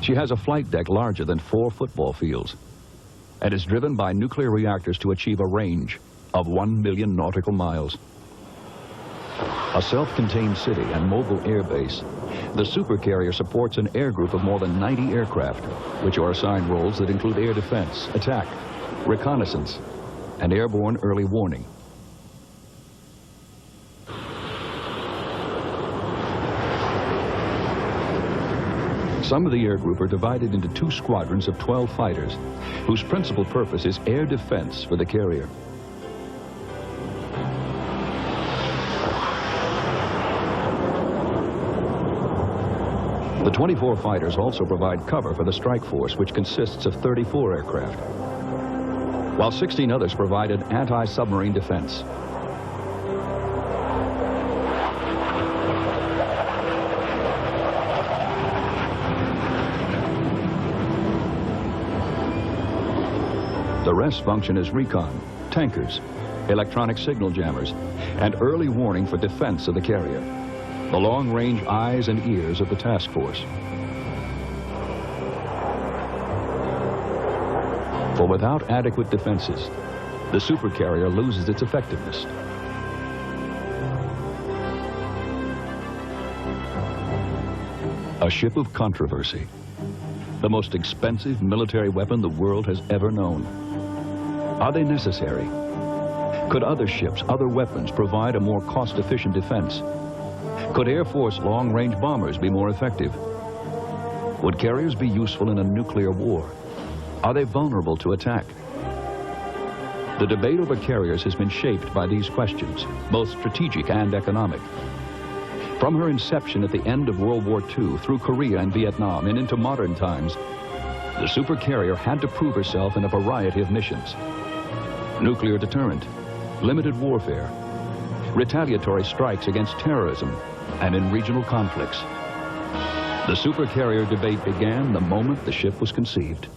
She has a flight deck larger than 4 football fields and is driven by nuclear reactors to achieve a range of 1 million nautical miles. A self-contained city and mobile air base, the Supercarrier supports an air group of more than 90 aircraft, which are assigned roles that include air defense, attack, reconnaissance, and airborne early warning. Some of the air group are divided into 2 squadrons of 12 fighters, whose principal purpose is air defense for the carrier. The 24 fighters also provide cover for the strike force, which consists of 34 aircraft, while 16 others provided anti-submarine defense. The rest function as recon, tankers, electronic signal jammers, and early warning for defense of the carrier, the long-range eyes and ears of the task force. For without adequate defenses, the Supercarrier loses its effectiveness. A ship of controversy, the most expensive military weapon the world has ever known. Are they necessary? Could other ships, other weapons provide a more cost-efficient defense? Could Air Force long-range bombers be more effective? Would carriers be useful in a nuclear war? Are they vulnerable to attack? The debate over carriers has been shaped by these questions, both strategic and economic. From her inception at the end of World War II through Korea and Vietnam and into modern times, the Supercarrier had to prove herself in a variety of missions. Nuclear deterrent, limited warfare, retaliatory strikes against terrorism, and in regional conflicts. The Supercarrier debate began the moment the ship was conceived.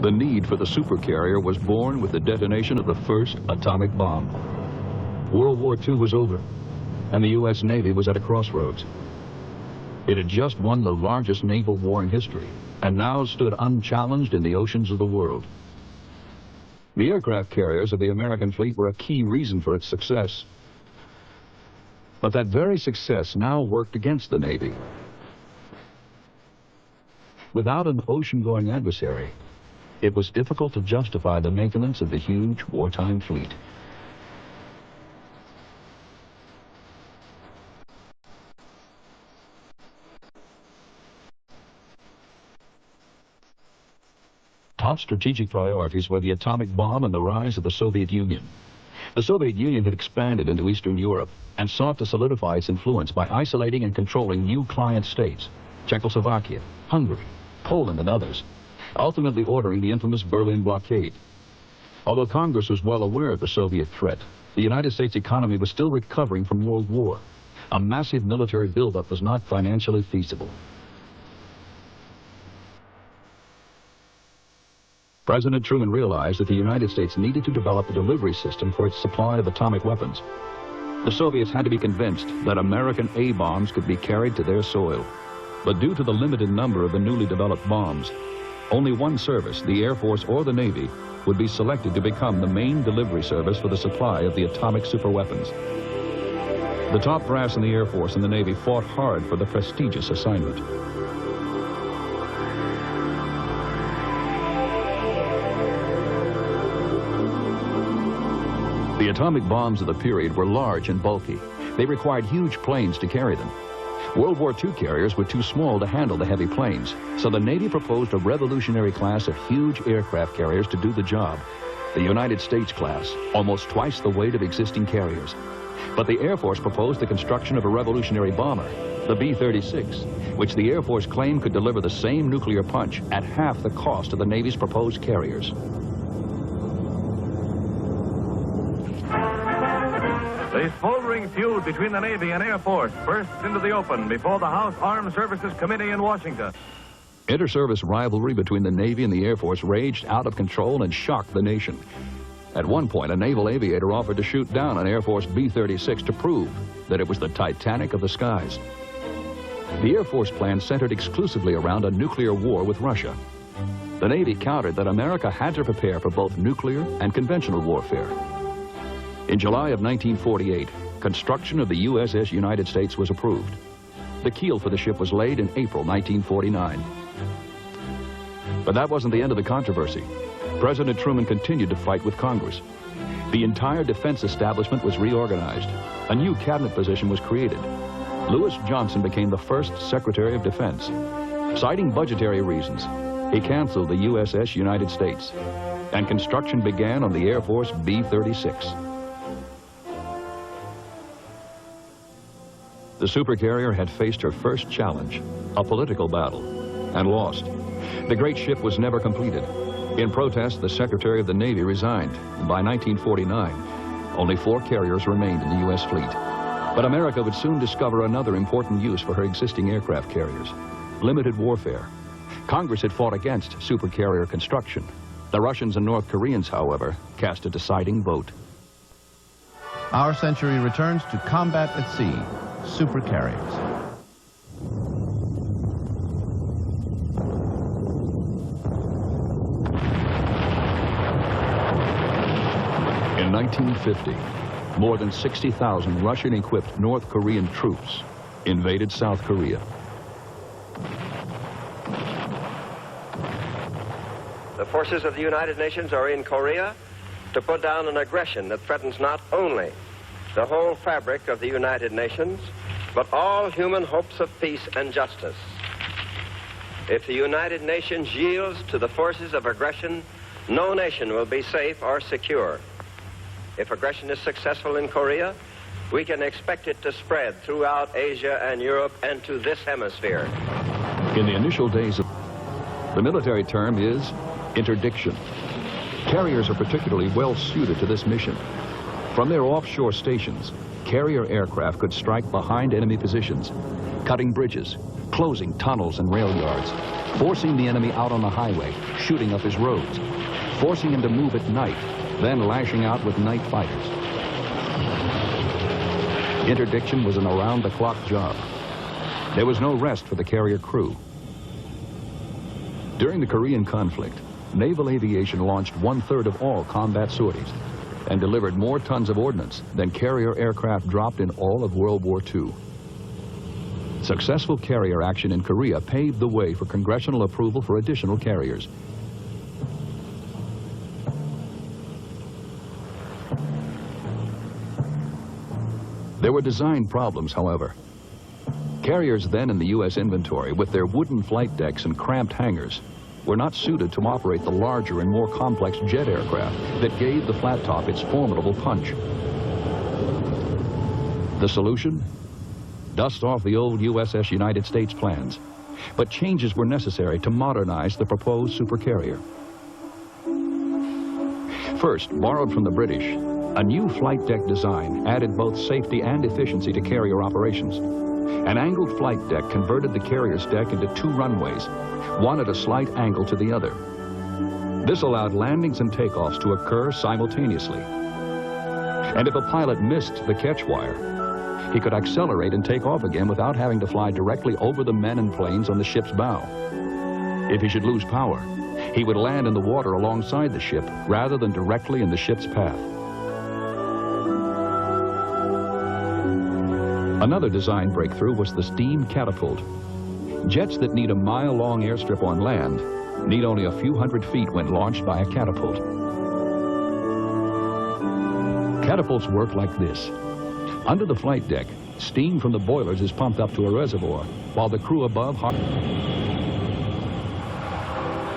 The need for the Supercarrier was born with the detonation of the first atomic bomb. World War II was over, and the U.S. Navy was at a crossroads. It had just won the largest naval war in history, and now stood unchallenged in the oceans of the world. The aircraft carriers of the American fleet were a key reason for its success. But that very success now worked against the Navy. Without an ocean-going adversary, it was difficult to justify the maintenance of the huge wartime fleet. Top strategic priorities were the atomic bomb and the rise of the Soviet Union. The Soviet Union had expanded into Eastern Europe and sought to solidify its influence by isolating and controlling new client states, Czechoslovakia, Hungary, Poland, and others, ultimately ordering the infamous Berlin blockade. Although Congress was well aware of the Soviet threat, the United States economy was still recovering from World War. A massive military buildup was not financially feasible. President Truman realized that the United States needed to develop a delivery system for its supply of atomic weapons. The Soviets had to be convinced that American A-bombs could be carried to their soil. But due to the limited number of the newly developed bombs, only one service, the Air Force or the Navy, would be selected to become the main delivery service for the supply of the atomic superweapons. The top brass in the Air Force and the Navy fought hard for the prestigious assignment. The atomic bombs of the period were large and bulky. They required huge planes to carry them. World War II carriers were too small to handle the heavy planes, so the Navy proposed a revolutionary class of huge aircraft carriers to do the job, the United States class, almost twice the weight of existing carriers. But the Air Force proposed the construction of a revolutionary bomber, the B-36, which the Air Force claimed could deliver the same nuclear punch at half the cost of the Navy's proposed carriers. The smoldering feud between the Navy and Air Force bursts into the open before the House Armed Services Committee in Washington. Inter-service rivalry between the Navy and the Air Force raged out of control and shocked the nation. At one point, a naval aviator offered to shoot down an Air Force B-36 to prove that it was the Titanic of the skies. The Air Force plan centered exclusively around a nuclear war with Russia. The Navy countered that America had to prepare for both nuclear and conventional warfare. In July of 1948, construction of the USS United States was approved. The keel for the ship was laid in April 1949. But that wasn't the end of the controversy. President Truman continued to fight with Congress. The entire defense establishment was reorganized. A new cabinet position was created. Lewis Johnson became the first Secretary of Defense. Citing budgetary reasons, he canceled the USS United States, and construction began on the Air Force B-36. The supercarrier had faced her first challenge, a political battle, and lost. The great ship was never completed. In protest, the Secretary of the Navy resigned. By 1949, only 4 carriers remained in the U.S. fleet. But America would soon discover another important use for her existing aircraft carriers: limited warfare. Congress had fought against supercarrier construction. The Russians and North Koreans, however, cast a deciding vote. Our century returns to combat at sea, supercarriers. In 1950, more than 60,000 Russian-equipped North Korean troops invaded South Korea. The forces of the United Nations are in Korea to put down an aggression that threatens not only the whole fabric of the United Nations, but all human hopes of peace and justice. If the United Nations yields to the forces of aggression, no nation will be safe or secure. If aggression is successful in Korea, we can expect it to spread throughout Asia and Europe and to this hemisphere. In the initial days of the military term is interdiction. Carriers are particularly well suited to this mission. From their offshore stations, carrier aircraft could strike behind enemy positions, cutting bridges, closing tunnels and rail yards, forcing the enemy out on the highway, shooting up his roads, forcing him to move at night, then lashing out with night fighters. Interdiction was an around-the-clock job. There was no rest for the carrier crew. During the Korean conflict, naval aviation launched 1/3 of all combat sorties and delivered more tons of ordnance than carrier aircraft dropped in all of World War II. Successful carrier action in Korea paved the way for congressional approval for additional carriers. There were design problems, however. Carriers then in the U.S. inventory, with their wooden flight decks and cramped hangars, were not suited to operate the larger and more complex jet aircraft that gave the flat top its formidable punch. The solution? Dust off the old USS United States plans. But changes were necessary to modernize the proposed supercarrier. First, borrowed from the British, a new flight deck design added both safety and efficiency to carrier operations. An angled flight deck converted the carrier's deck into 2 runways, one at a slight angle to the other. This allowed landings and takeoffs to occur simultaneously. And if a pilot missed the catch wire, he could accelerate and take off again without having to fly directly over the men and planes on the ship's bow. If he should lose power, he would land in the water alongside the ship rather than directly in the ship's path. Another design breakthrough was the steam catapult. Jets that need a mile-long airstrip on land need only a few hundred feet when launched by a catapult. Catapults work like this. Under the flight deck, steam from the boilers is pumped up to a reservoir, while the crew above...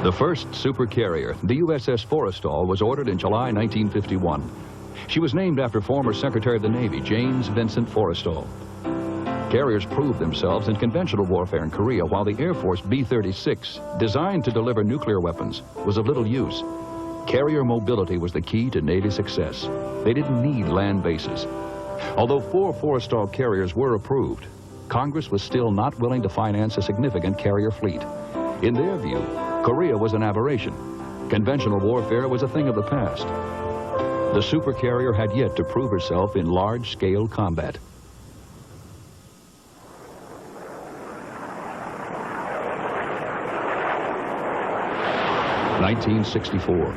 The first supercarrier, the USS Forrestal, was ordered in July 1951. She was named after former Secretary of the Navy, James Vincent Forrestal. Carriers proved themselves in conventional warfare in Korea, while the Air Force B-36, designed to deliver nuclear weapons, was of little use. Carrier mobility was the key to Navy success. They didn't need land bases. Although 4 Forrestal carriers were approved, Congress was still not willing to finance a significant carrier fleet. In their view, Korea was an aberration. Conventional warfare was a thing of the past. The supercarrier had yet to prove herself in large-scale combat. (1964).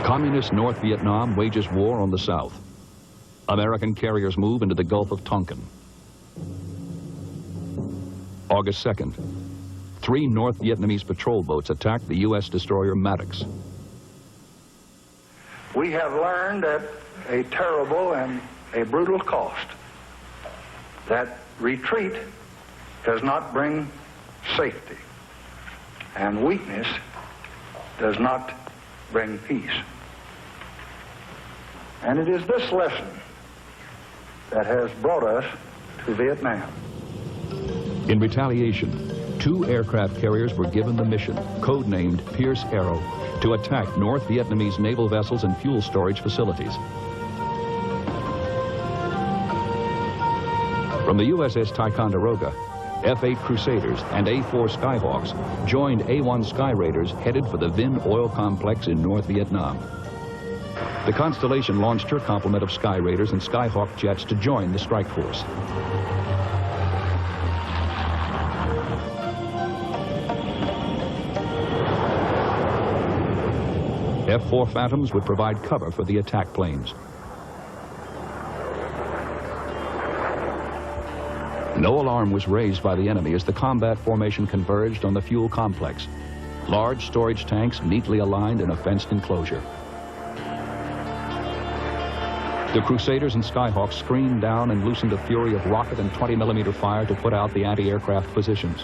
Communist North Vietnam wages war on the South. American carriers move into the Gulf of Tonkin. August 2nd. 3 North Vietnamese patrol boats attacked the U.S. destroyer Maddox. We have learned at a terrible and a brutal cost that retreat does not bring safety, and weakness does not bring peace. And it is this lesson that has brought us to Vietnam. In retaliation, 2 aircraft carriers were given the mission, codenamed Pierce Arrow, to attack North Vietnamese naval vessels and fuel storage facilities. From the USS Ticonderoga, F-8 Crusaders and A-4 Skyhawks joined A-1 Sky Raiders headed for the Vinh oil complex in North Vietnam. The Constellation launched her complement of Sky Raiders and Skyhawk jets to join the strike force. F-4 Phantoms would provide cover for the attack planes. No alarm was raised by the enemy as the combat formation converged on the fuel complex. Large storage tanks neatly aligned in a fenced enclosure. The Crusaders and Skyhawks screened down and loosened a fury of rocket and 20mm fire to put out the anti-aircraft positions.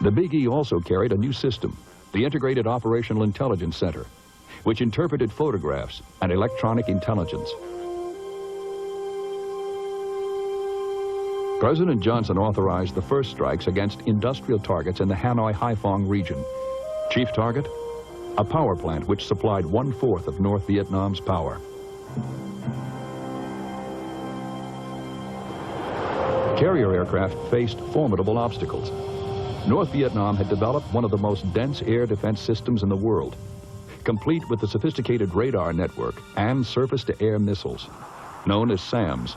The Big E also carried a new system, the Integrated Operational Intelligence Center, which interpreted photographs and electronic intelligence. President Johnson authorized the first strikes against industrial targets in the Hanoi-Haiphong region. Chief target? A power plant which supplied 1/4 of North Vietnam's power. Carrier aircraft faced formidable obstacles. North Vietnam had developed one of the most dense air defense systems in the world, complete with the sophisticated radar network and surface-to-air missiles, known as SAMs.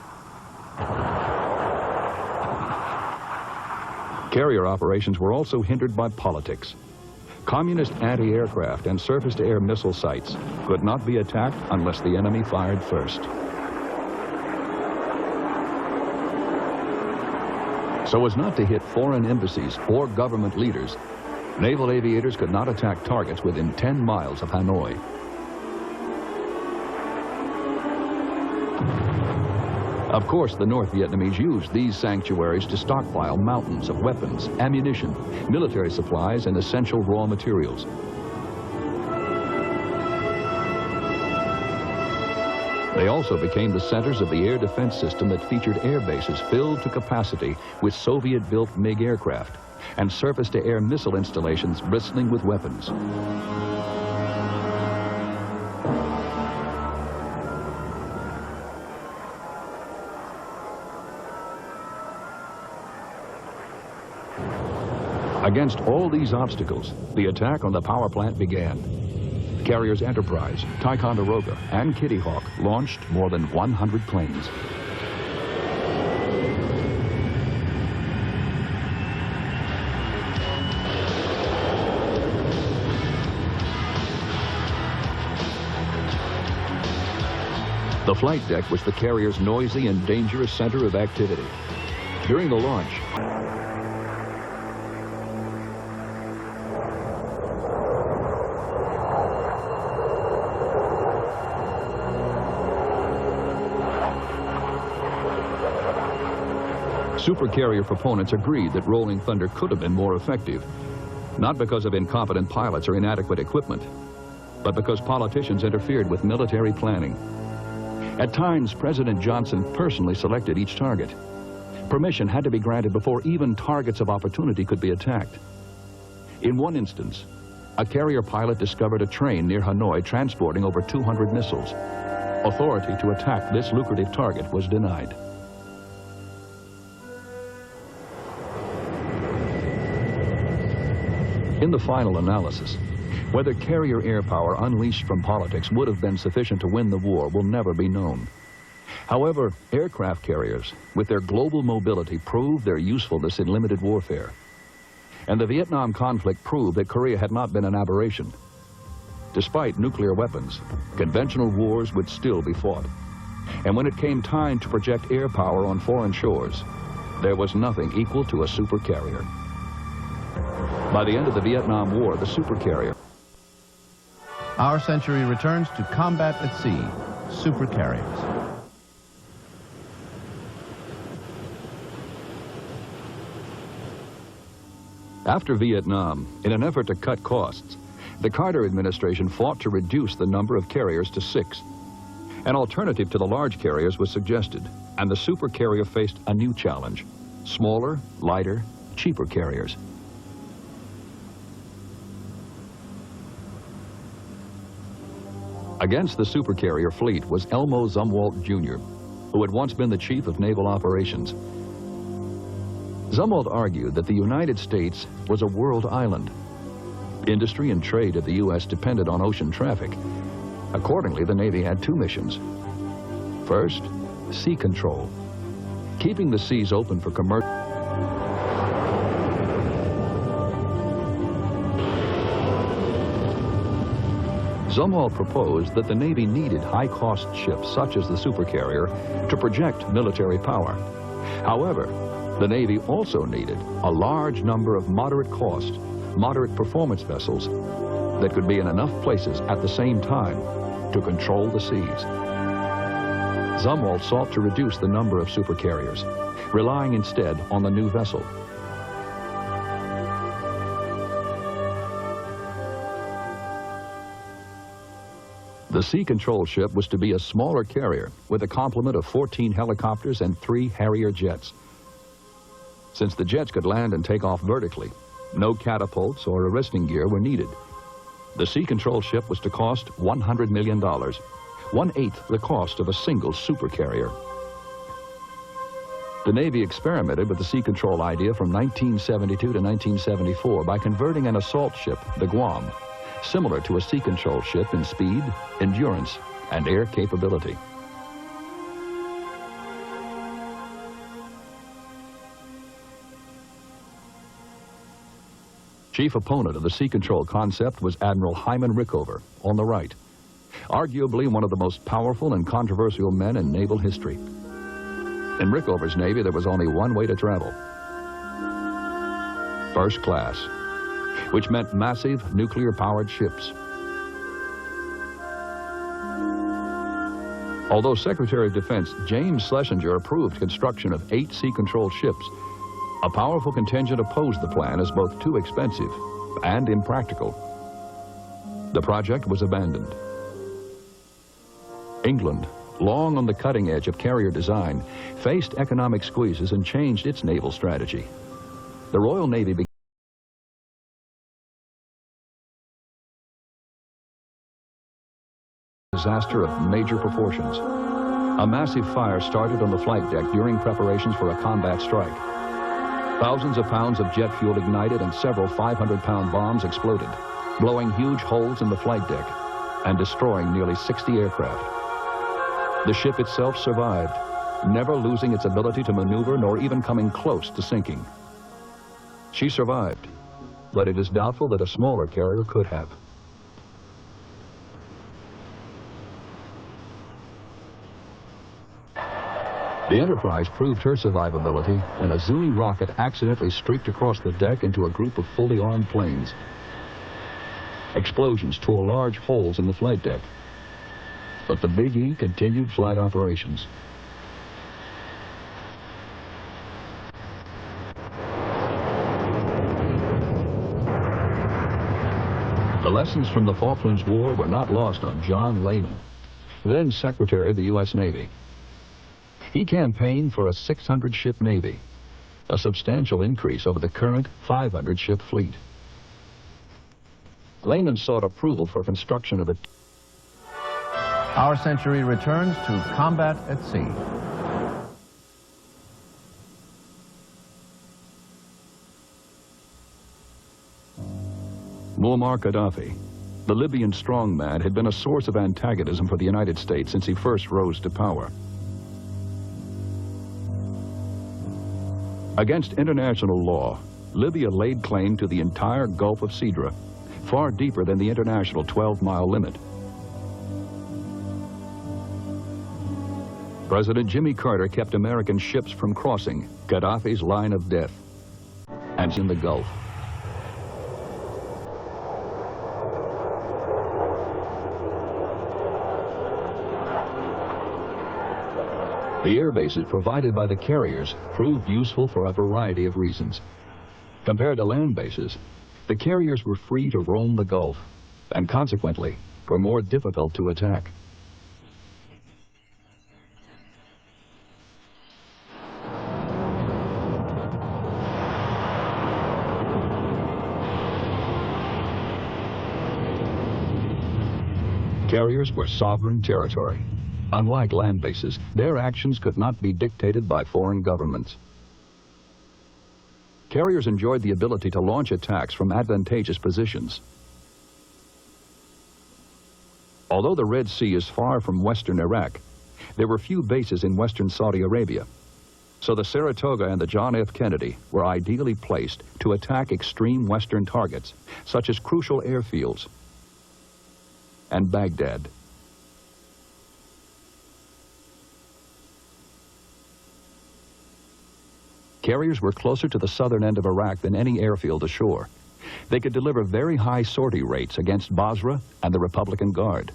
Carrier operations were also hindered by politics. Communist anti-aircraft and surface-to-air missile sites could not be attacked unless the enemy fired first. So as not to hit foreign embassies or government leaders, naval aviators could not attack targets within 10 miles of Hanoi. Of course, the North Vietnamese used these sanctuaries to stockpile mountains of weapons, ammunition, military supplies, and essential raw materials. They also became the centers of the air defense system that featured air bases filled to capacity with Soviet-built MiG aircraft and surface-to-air missile installations bristling with weapons. Against all these obstacles, the attack on the power plant began. Carriers Enterprise, Ticonderoga, and Kitty Hawk launched more than 100 planes. The flight deck was the carrier's noisy and dangerous center of activity. During the launch, supercarrier proponents agreed that Rolling Thunder could have been more effective, not because of incompetent pilots or inadequate equipment, but because politicians interfered with military planning. At times, President Johnson personally selected each target. Permission had to be granted before even targets of opportunity could be attacked. In one instance, a carrier pilot discovered a train near Hanoi transporting over 200 missiles. Authority to attack this lucrative target was denied. In the final analysis, Whether carrier air power unleashed from politics would have been sufficient to win the war will never be known. However, aircraft carriers, with their global mobility, proved their usefulness in limited warfare. And the Vietnam conflict proved that Korea had not been an aberration. Despite nuclear weapons, conventional wars would still be fought. And when it came time to project air power on foreign shores, there was nothing equal to a supercarrier. By the end of the Vietnam War, the supercarrier. Our century returns to combat at sea, supercarriers. After Vietnam, in an effort to cut costs, the Carter administration fought to reduce the number of carriers to 6. An alternative to the large carriers was suggested, and the supercarrier faced a new challenge: smaller, lighter, cheaper carriers. Against the supercarrier fleet was Elmo Zumwalt Jr., who had once been the chief of naval operations. Zumwalt argued that the United States was a world island. Industry and trade of the U.S. depended on ocean traffic. Accordingly, the Navy had 2 missions. First, sea control, keeping the seas open for commercial. Zumwalt proposed that the Navy needed high-cost ships such as the supercarrier to project military power. However, the Navy also needed a large number of moderate-cost, moderate-performance vessels that could be in enough places at the same time to control the seas. Zumwalt sought to reduce the number of supercarriers, relying instead on the new vessel. The sea control ship was to be a smaller carrier with a complement of 14 helicopters and 3 Harrier jets. Since the jets could land and take off vertically, no catapults or arresting gear were needed. The sea control ship was to cost $100 million, 1/8 the cost of a single supercarrier. The Navy experimented with the sea control idea from 1972 to 1974 by converting an assault ship, the Guam, similar to a sea control ship in speed, endurance, and air capability. Chief opponent of the sea control concept was Admiral Hyman Rickover, on the right, arguably one of the most powerful and controversial men in naval history. In Rickover's Navy, there was only one way to travel: first class, which meant massive nuclear-powered ships. Although Secretary of Defense James Schlesinger approved construction of 8 sea-controlled ships, a powerful contingent opposed the plan as both too expensive and impractical. The project was abandoned. England, long on the cutting edge of carrier design, faced economic squeezes and changed its naval strategy. The Royal Navy began a disaster of major proportions. A massive fire started on the flight deck during preparations for a combat strike. Thousands of pounds of jet fuel ignited and several 500-pound bombs exploded, blowing huge holes in the flight deck and destroying nearly 60 aircraft. The ship itself survived, never losing its ability to maneuver nor even coming close to sinking. She survived, but it is doubtful that a smaller carrier could have. The Enterprise proved her survivability when a Zuni rocket accidentally streaked across the deck into a group of fully armed planes. Explosions tore large holes in the flight deck, but the Big E continued flight operations. The lessons from the Falklands War were not lost on John Lehman, then Secretary of the U.S. Navy. He campaigned for a 600-ship Navy, a substantial increase over the current 500-ship fleet. Lehman sought approval for construction of a... Our century returns to combat at sea. Muammar Gaddafi, The Libyan strongman had been a source of antagonism for the United States since he first rose to power. Against international law, Libya laid claim to the entire Gulf of Sidra, far deeper than the international 12-mile limit. President Jimmy Carter kept American ships from crossing Gaddafi's line of death and in the Gulf. The air bases provided by the carriers proved useful for a variety of reasons. Compared to land bases, the carriers were free to roam the Gulf and consequently were more difficult to attack. Carriers were sovereign territory. Unlike land bases, their actions could not be dictated by foreign governments. Carriers enjoyed the ability to launch attacks from advantageous positions. Although the Red Sea is far from western Iraq, there were few bases in western Saudi Arabia, so the Saratoga and the John F. Kennedy were ideally placed to attack extreme western targets, such as crucial airfields and Baghdad. Carriers were closer to the southern end of Iraq than any airfield ashore. They could deliver very high sortie rates against Basra and the Republican Guard.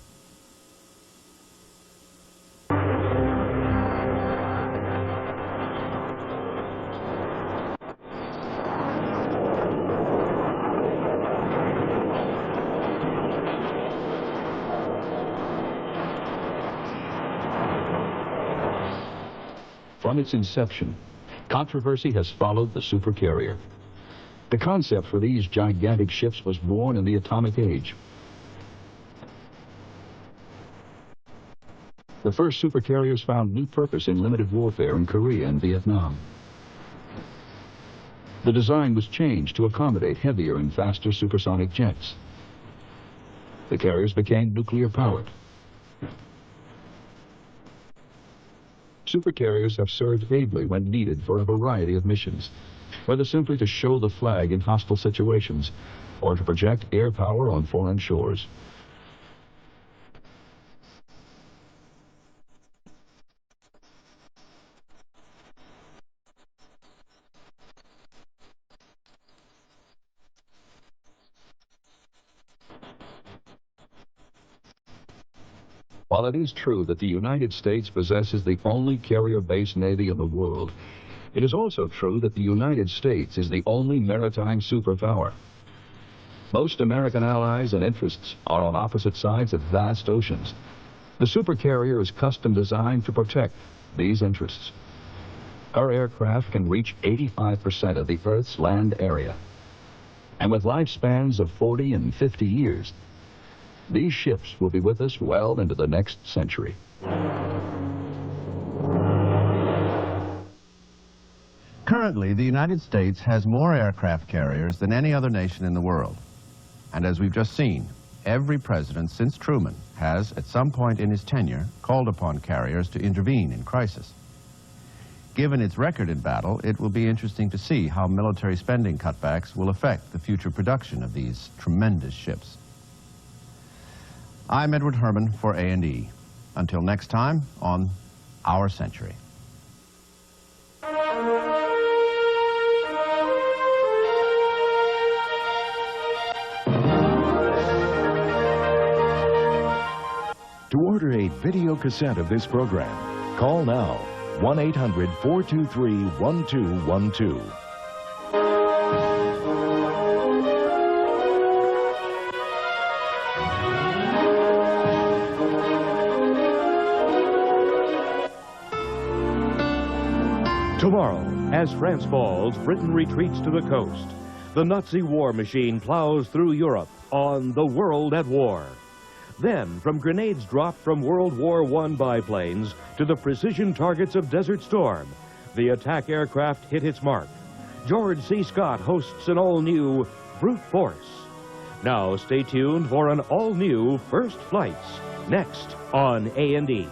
From its inception, controversy has followed the supercarrier. The concept for these gigantic ships was born in the atomic age. The first supercarriers found new purpose in limited warfare in Korea and Vietnam. The design was changed to accommodate heavier and faster supersonic jets. The carriers became nuclear-powered. Supercarriers have served ably when needed for a variety of missions, whether simply to show the flag in hostile situations or to project air power on foreign shores. While it is true that the United States possesses the only carrier-based navy in the world, it is also true that the United States is the only maritime superpower. Most American allies and interests are on opposite sides of vast oceans. The supercarrier is custom designed to protect these interests. Her aircraft can reach 85% of the Earth's land area. And with lifespans of 40 and 50 years, these ships will be with us well into the next century. Currently, the United States has more aircraft carriers than any other nation in the world. And as we've just seen, every president since Truman has, at some point in his tenure, called upon carriers to intervene in crisis. Given its record in battle, it will be interesting to see how military spending cutbacks will affect the future production of these tremendous ships. I'm Edward Herman for A&E. Until next time on Our Century. To order a video cassette of this program, call now 1-800-423-1212. Tomorrow, as France falls, Britain retreats to the coast. The Nazi war machine plows through Europe on The World at War. Then, from grenades dropped from World War I biplanes to the precision targets of Desert Storm, the attack aircraft hit its mark. George C. Scott hosts an all-new Brute Force. Now stay tuned for an all-new First Flights, next on A&E.